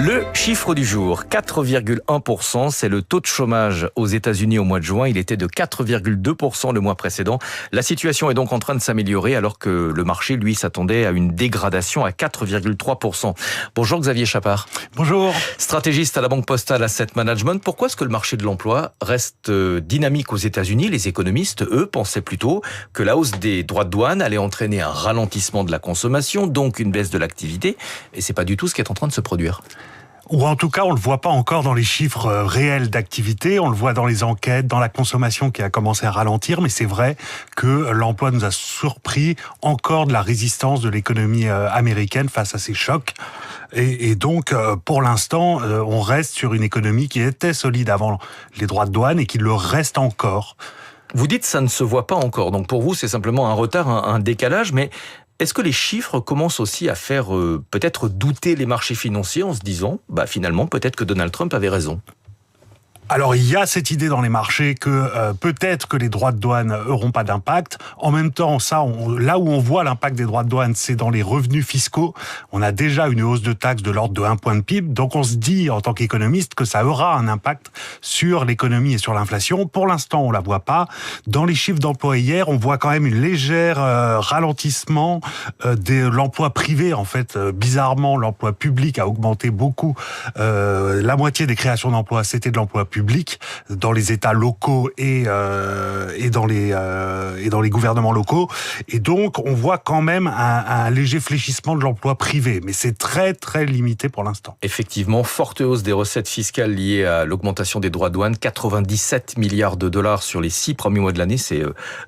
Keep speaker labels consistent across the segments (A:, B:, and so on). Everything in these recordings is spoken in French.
A: Le chiffre du jour, 4,1%, c'est le taux de chômage aux États-Unis au mois de juin. Il était de 4,2% le mois précédent. La situation est donc en train de s'améliorer alors que le marché, lui, s'attendait à une dégradation à 4,3%. Bonjour Xavier Chapard.
B: Bonjour.
A: Stratégiste à la Banque Postale Asset Management. Pourquoi est-ce que le marché de l'emploi reste dynamique aux États-Unis? Les économistes, eux, pensaient plutôt que la hausse des droits de douane allait entraîner un ralentissement de la consommation, donc une baisse de l'activité. Et c'est pas du tout ce qui est en train de se produire.
B: Ou en tout cas, on le voit pas encore dans les chiffres réels d'activité, on le voit dans les enquêtes, dans la consommation qui a commencé à ralentir, mais c'est vrai que l'emploi nous a surpris encore de la résistance de l'économie américaine face à ces chocs. Et donc, pour l'instant, on reste sur une économie qui était solide avant les droits de douane et qui le reste encore.
A: Vous dites que ça ne se voit pas encore, donc pour vous c'est simplement un retard, un décalage, mais est-ce que les chiffres commencent aussi à faire peut-être douter les marchés financiers en se disant, finalement peut-être que Donald Trump avait raison?
B: Alors, il y a cette idée dans les marchés que peut-être que les droits de douane n'auront pas d'impact. En même temps, là où on voit l'impact des droits de douane, c'est dans les revenus fiscaux. On a déjà une hausse de taxes de l'ordre de 1 point de PIB. Donc, on se dit, en tant qu'économiste, que ça aura un impact sur l'économie et sur l'inflation. Pour l'instant, on la voit pas. Dans les chiffres d'emploi hier, on voit quand même une légère ralentissement de l'emploi privé. En fait, bizarrement, l'emploi public a augmenté beaucoup. La moitié des créations d'emplois, c'était de l'emploi public dans les États locaux et dans les gouvernements locaux. Et donc, on voit quand même un léger fléchissement de l'emploi privé. Mais c'est très, très limité pour l'instant.
A: Effectivement, forte hausse des recettes fiscales liées à l'augmentation des droits de douane. 97 milliards de dollars sur les 6 premiers mois de l'année. C'est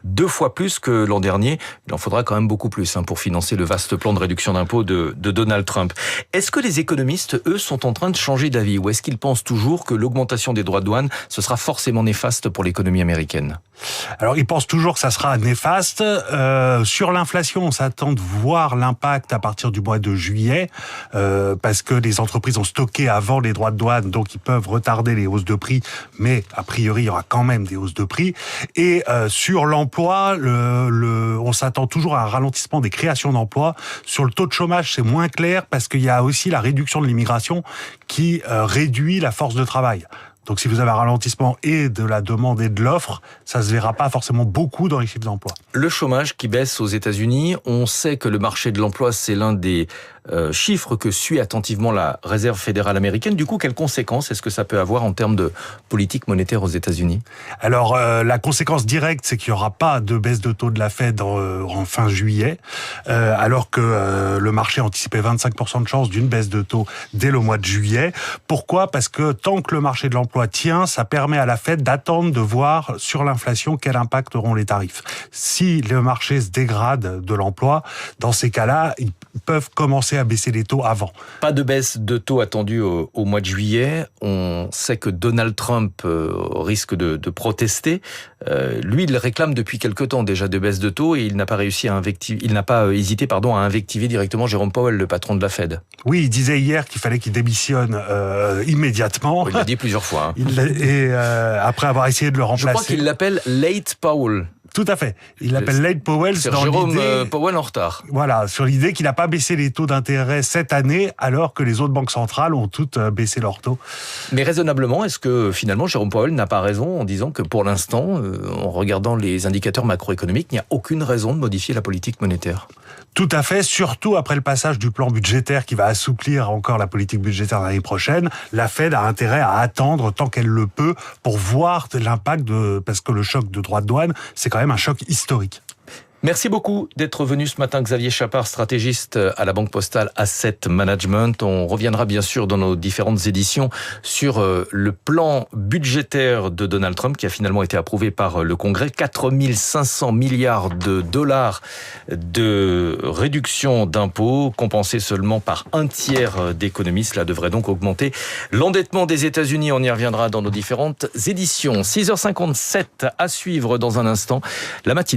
A: 2 fois plus que l'an dernier. Il en faudra quand même beaucoup plus pour financer le vaste plan de réduction d'impôts de Donald Trump. Est-ce que les économistes, eux, sont en train de changer d'avis? Ou est-ce qu'ils pensent toujours que l'augmentation des droits de douane, ce sera forcément néfaste pour l'économie américaine?
B: Alors, ils pensent toujours que ça sera néfaste. Sur l'inflation, on s'attend de voir l'impact à partir du mois de juillet, parce que les entreprises ont stocké avant les droits de douane, donc ils peuvent retarder les hausses de prix, mais a priori, il y aura quand même des hausses de prix. Et sur l'emploi, on s'attend toujours à un ralentissement des créations d'emplois. Sur le taux de chômage, c'est moins clair, parce qu'il y a aussi la réduction de l'immigration qui réduit la force de travail. Donc si vous avez un ralentissement et de la demande et de l'offre, ça se verra pas forcément beaucoup dans les chiffres d'emploi.
A: Le chômage qui baisse aux États-Unis, on sait que le marché de l'emploi, c'est l'un des chiffres que suit attentivement la Réserve fédérale américaine. Du coup, quelles conséquences est-ce que ça peut avoir en termes de politique monétaire aux États-Unis?
B: Alors, la conséquence directe, c'est qu'il n'y aura pas de baisse de taux de la Fed en fin juillet, alors que le marché anticipait 25% de chance d'une baisse de taux dès le mois de juillet. Pourquoi? Parce que tant que le marché de l'emploi tient, ça permet à la Fed d'attendre de voir sur l'inflation quel impact auront les tarifs. Si le marché se dégrade de l'emploi, dans ces cas-là, ils peuvent commencer à baisser les taux avant.
A: Pas de baisse de taux attendue au mois de juillet. On sait que Donald Trump risque de protester. Lui, il réclame depuis quelque temps déjà de baisse de taux et il n'a pas hésité à invectiver directement Jérôme Powell, le patron de la Fed.
B: Oui, il disait hier qu'il fallait qu'il démissionne immédiatement.
A: Il l'a dit plusieurs fois.
B: Après avoir essayé de le remplacer.
A: Je crois qu'il l'appelle Late Powell.
B: Tout à fait. Il l'appelle Late Powell.
A: C'est Jérôme Powell en retard.
B: Voilà, sur l'idée qu'il n'a pas baissé les taux d'intérêt cette année, alors que les autres banques centrales ont toutes baissé leurs taux.
A: Mais raisonnablement, est-ce que finalement Jérôme Powell n'a pas raison en disant que pour l'instant, en regardant les indicateurs macroéconomiques, il n'y a aucune raison de modifier la politique monétaire?
B: Tout à fait, surtout après le passage du plan budgétaire qui va assouplir encore la politique budgétaire l'année prochaine. La Fed a intérêt à attendre tant qu'elle le peut pour voir l'impact parce que le choc de droits de douane, c'est quand même un choc historique.
A: Merci beaucoup d'être venu ce matin, Xavier Chapard, stratégiste à la Banque Postale Asset Management. On reviendra bien sûr dans nos différentes éditions sur le plan budgétaire de Donald Trump qui a finalement été approuvé par le Congrès. 4 500 milliards de dollars de réduction d'impôts, compensés seulement par un tiers d'économies. Cela devrait donc augmenter l'endettement des États-Unis. On y reviendra dans nos différentes éditions. 6h57 à suivre dans un instant. La matinale.